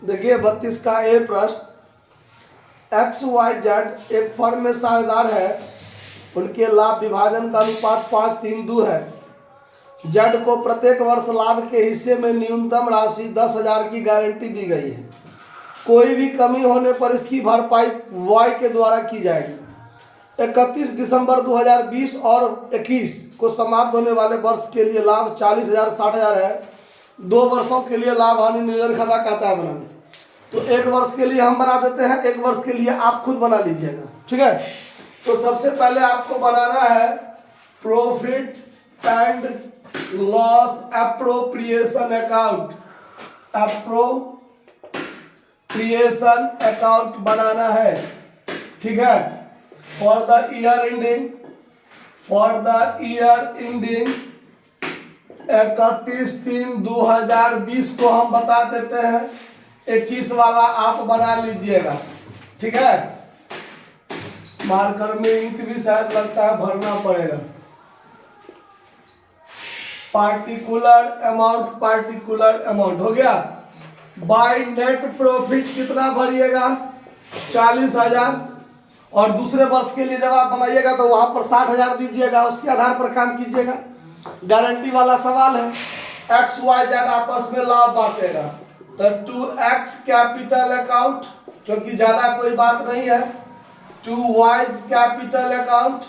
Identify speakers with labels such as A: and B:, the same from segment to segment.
A: देखिए 32 का ए प्रश्न, एक्स वाई जेड एक फर्म में साझेदार है, उनके लाभ विभाजन का अनुपात 5:3:2 है। जेड को प्रत्येक वर्ष लाभ के हिस्से में न्यूनतम राशि 10,000 की गारंटी दी गई है। कोई भी कमी होने पर इसकी भरपाई वाई के द्वारा की जाएगी। 31 दिसंबर 2020 और 21 को समाप्त होने वाले वर्ष के लिए लाभ 40,000 60,000 है। 2 वर्षों के लिए लाभ हानि नियोजन खाता कहता है बनाने। तो 1 वर्ष के लिए हम बना देते हैं, 1 वर्ष के लिए आप खुद बना लीजिएगा, ठीक है। तो सबसे पहले आपको बनाना है profit and loss appropriation account. Appropriation account बनाना है, ठीक है। फॉर द ईयर एंडिंग 31/3/2020 को हम बता देते हैं। 21 वाला आप बना लीजिएगा, ठीक है। मार्कर में इंक भी शायद लगता है भरना पड़ेगा। पार्टिकुलर अमाउंट हो गया। बाय नेट प्रॉफिट कितना भरिएगा? 40,000। और दूसरे वर्ष के लिए जब आप बनाइएगा तो वहां पर 60,000 दीजिएगा, उसके आधार पर काम कीजिएगा। गारंटी वाला सवाल है। एक्स वाई जेड आपस में लाभ बांटेगा तो 2x कैपिटल अकाउंट, क्योंकि ज्यादा कोई बात नहीं है, 2y कैपिटल अकाउंट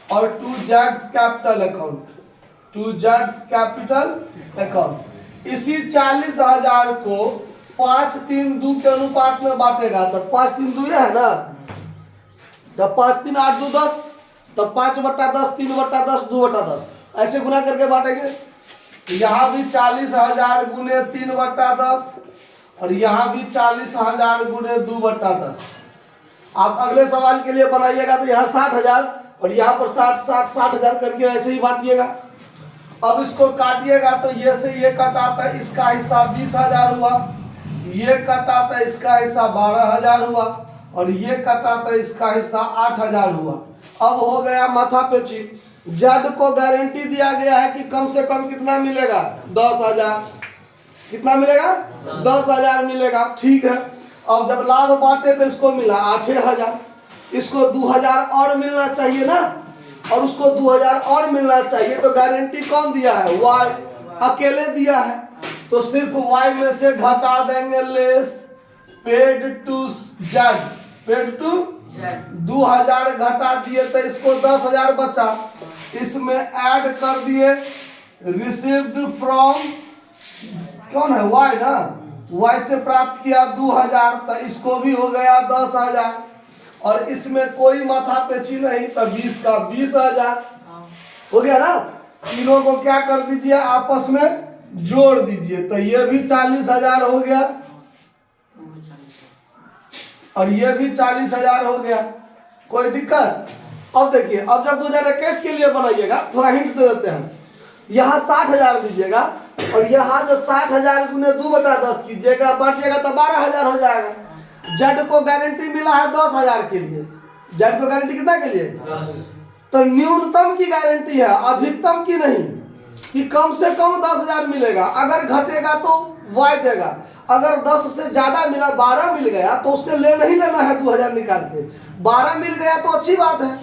A: और 2z कैपिटल अकाउंट। इसी 40,000 को 5:3:2 के अनुपात में बांटेगा। तो 5:3:2 है ना, तो 5×3=8, 2 10, तो 5/10, 3/10, 2/10 ऐसे गुना करके बांटेंगे। यहाँ भी 40,000 गुने 3/10 और यहाँ भी 40,000 गुने 2/10। आप अगले सवाल के लिए बनाइएगा तो यहाँ 60,000 और यहाँ पर 60,000 करके ऐसे ही बांटिएगा। अब इसको काटिएगा तो ये से ये कटाता, इसका हिस्सा 20,000 हुआ, ये कटाता, इसका हिस्सा 12,000 हुआ और ये कटाता, इसका हिस्सा 8,000 हुआ। अब हो गया माथा पेची। जेड को गारंटी दिया गया है कि कम से कम कितना मिलेगा? 10,000। कितना मिलेगा? 10,000 मिलेगा, ठीक है। अब जब लाभ बांटे तो इसको मिला 8,000, इसको 2,000 और मिलना चाहिए ना, और उसको 2,000 और मिलना चाहिए। तो गारंटी कौन दिया है? वाई अकेले दिया है, तो सिर्फ वाई में से घटा देंगे लेस पेड टू जेड। 2,000 घटा दिए तो इसको 10,000 बचा, इसमें ऐड कर दिए रिसीव्ड फ्रॉम, कौन है? वाई ना, वाई से प्राप्त किया 2,000, तो इसको भी हो गया 10,000। और इसमें कोई माथा पेची नहीं, तो 20 का 20,000 हो गया ना। तीनों को क्या कर दीजिए? आपस में जोड़ दीजिए, तो ये भी 40,000 हो गया और ये भी 40,000 हो गया। कोई दिक्कत? अब देखिए, अब जब 2021 के लिए बनाइएगा, थोड़ा हिंट दे देते हैं। यहाँ 60,000 दीजिएगा और यहाँ जो 60,000 गुने 2/10 कीजिएगा, बांटिएगा तो 12,000 हो जाएगा। जेड को गारंटी मिला है 10,000 के लिए। जेड को गारंटी कितना के लिए? 10। तो न्यूनतम की गारंटी है, अधिकतम की नहीं, कि कम से कम 10,000 मिलेगा। अगर घटेगा तो वाई देगा। अगर 10 से ज्यादा मिला, 12 मिल गया तो उससे नहीं लेना है 2,000 निकाल के। 12 मिल गया तो अच्छी बात है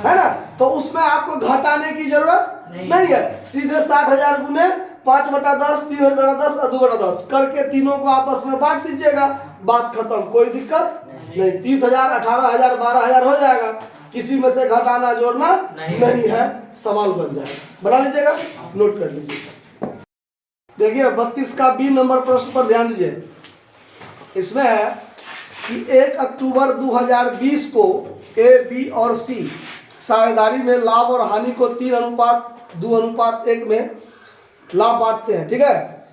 A: ना। तो उसमें आपको घटाने की जरूरत नहीं है। सीधे 60,000 गुने 5/10, 3/10 और 2/10 करके तीनों को आपस में बांट दीजिएगा, बात खत्म। कोई दिक्कत नहीं। 30,000, 18,000, 12,000 हो जाएगा। किसी में से घटाना जोड़ना नहीं है, सवाल बन जाएगा। बना लीजिएगा, नोट कर लीजिएगा। देखिए 32 का बी नंबर प्रश्न पर ध्यान दीजिए। इसमें है कि 1 अक्टूबर 2020 को ए, बी और सी साझेदारी में लाभ और हानि को 3:2:1 में लाभ बांटते हैं, ठीक है।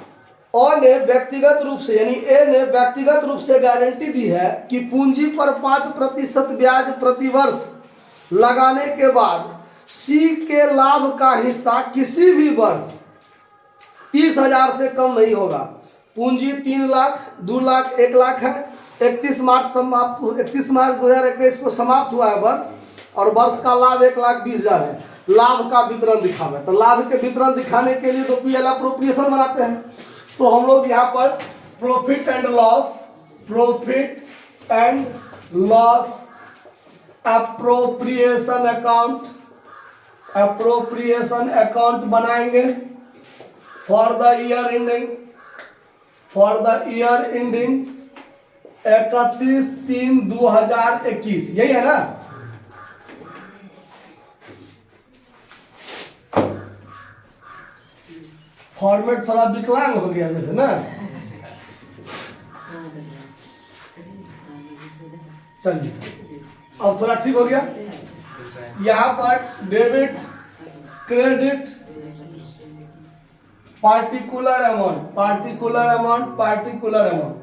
A: और ने व्यक्तिगत रूप से, यानी ए ने व्यक्तिगत रूप से गारंटी दी है कि पूंजी पर 5% ब्याज प्रति वर्ष लगाने के बाद सी के लाभ का हिस्सा किसी भी वर्ष 30,000 से कम नहीं होगा। पूंजी 3 लाख, 2 लाख, 1 लाख है। 31 मार्च 2021 को समाप्त हुआ है वर्ष, और वर्ष का लाभ 1,20,000 है। लाभ का वितरण दिखावे, तो लाभ के वितरण दिखाने के लिए तो पीएल एप्रोप्रिएशन बनाते हैं। तो हम लोग यहाँ पर profit and loss, profit and loss appropriation account, appropriation account बनाएंगे for the year ending, for the year ending 31/3/2021, यही है ना। फॉर्मेट थोड़ा विकलांग हो गया जैसे ना। चलिए अब थोड़ा ठीक हो गया। यहां पर debit credit particular amount, particular amount, particular amount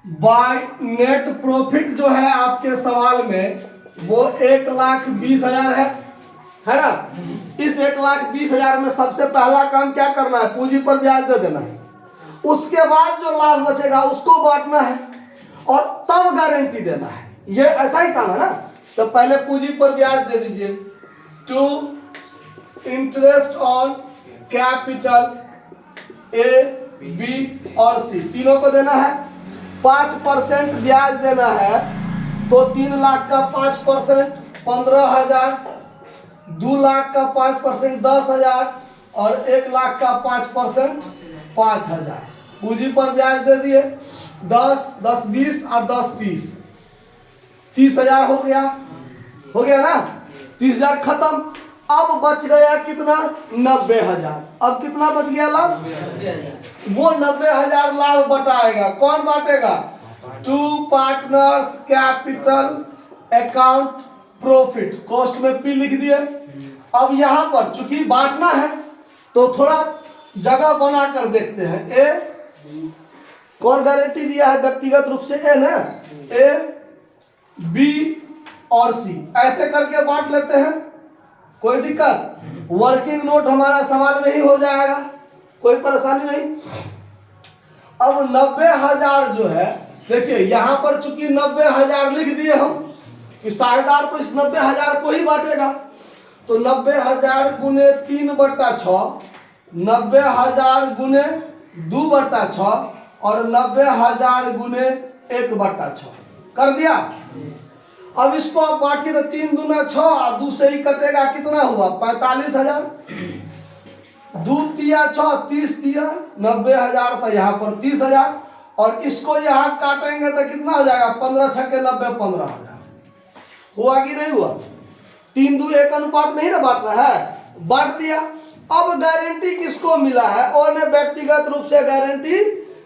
A: by net profit जो है आपके सवाल में वो 1,20,000 है ना। इस 1,20,000 में सबसे पहला काम क्या करना है, पूंजी पर ब्याज दे देना है। उसके बाद जो लाभ बचेगा उसको बांटना है और तब गारंटी देना है। ये ऐसा ही काम है ना। तो पहले पूंजी पर ब्याज दे दीजिए, to interest on capital A, B और सी तीनों को देना है। 5% ब्याज देना है तो 3 लाख का 5% 15,000, 2 लाख का 5% 10,000 और 1 लाख का 5% 5,000। पूंजी पर ब्याज दे दिए 10, 10, 20 और 10, 30, 30,000 हो गया ना। 30,000 खत्म। अब बच गया कितना, 90,000। अब कितना बच गया लाभ, वो 90,000 लाभ बटाएगा। कौन बांटेगा, to partners capital account profit, cost में पी लिख दिए। अब यहां पर चूंकि बांटना है तो थोड़ा जगह बना कर देखते हैं। ए कौन गारंटी दिया है व्यक्तिगत रूप से, ए ना, ए बी और सी ऐसे करके बांट लेते हैं, कोई दिक्कत। वर्किंग नोट हमारा सवाल में ही हो जाएगा, कोई परेशानी नहीं। अब 90,000 जो है, देखिए यहां पर चूंकि 90,000 लिख दिए हम कि साझेदार तो इस 90,000 को ही बांटेगा। तो 90,000 गुने 3/6, 90,000 गुने 2/6 और 90,000 गुने 1/6 कर दिया। अब इसको आप बांटिए तो 3 दूना 6 और 2 से ही कटेगा, कितना हुआ 45,000। 2 तिया 6, 30 तिया 90,000 था, यहाँ पर 30,000 और इसको यहाँ काटेंगे तो कितना हो जाएगा, 15 छक्के 90, 15,000 हुआ कि नहीं हुआ। 3, 2, 1 अनुपात में ही ना बांटना है, बांट दिया। अब गारंटी किसको मिला है, ओ ने व्यक्तिगत रूप से गारंटी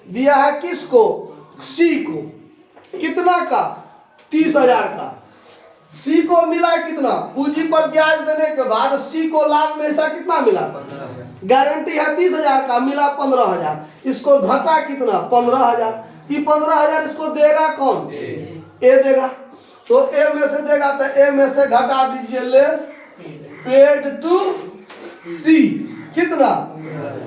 A: दिया है किसको, सी को। कितना का, 30,000 का। सी को मिला कितना, पूंजी पर ब्याज देने के बाद सी को लाभ में ऐसा कितना मिला, गारंटी है 30,000 का, मिला 15,000। इसको घटा कितना, 15,000। ये 15,000 इसको देगा कौन, ए देगा। तो ए में से देगा तो ए में से घटा दीजिए, लेस पेड टू सी कितना,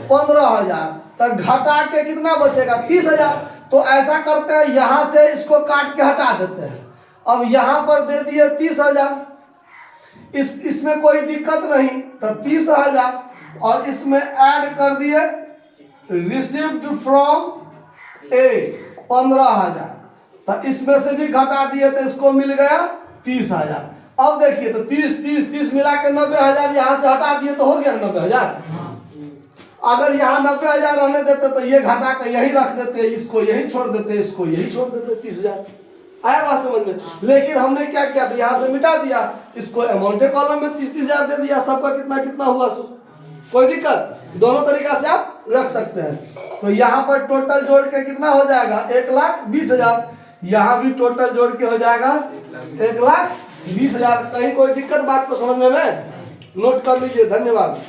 A: 15,000। तो घटा के कितना बचेगा, 30,000। तो ऐसा करते हैं, यहां से इसको काट के हटा देते हैं। अब यहां पर दे दिए 30,000, इसमें कोई दिक्कत नहीं, तो 30,000 और इसमें ऐड कर दिए रिसीव्ड फ्रॉम ए 15,000। तो इसमें से भी घटा दिए तो इसको मिल गया 30,000। अब देखिए तो 30, 30, 30 मिला के 90,000 यहां से हटा दिए तो हो गया 90,000। अगर यहाँ 90,000 रहने देते तो ये घटा के यही रख देते, इसको यही छोड़ देते, इसको यही छोड़ देते, 30,000। आया बात समझ में। लेकिन हमने क्या किया था, यहाँ से मिटा दिया, इसको अमाउंट कॉलम में 30,000 दे दिया, सबका कितना कितना हुआ सो। कोई दिक्कत, दोनों तरीका से आप रख सकते हैं। तो यहाँ पर टोटल जोड़ के कितना हो जाएगा, 1,20,000। यहाँ भी टोटल जोड़ के हो जाएगा 1,20,000। कहीं कोई दिक्कत बात को समझने में, नोट कर लीजिए। धन्यवाद।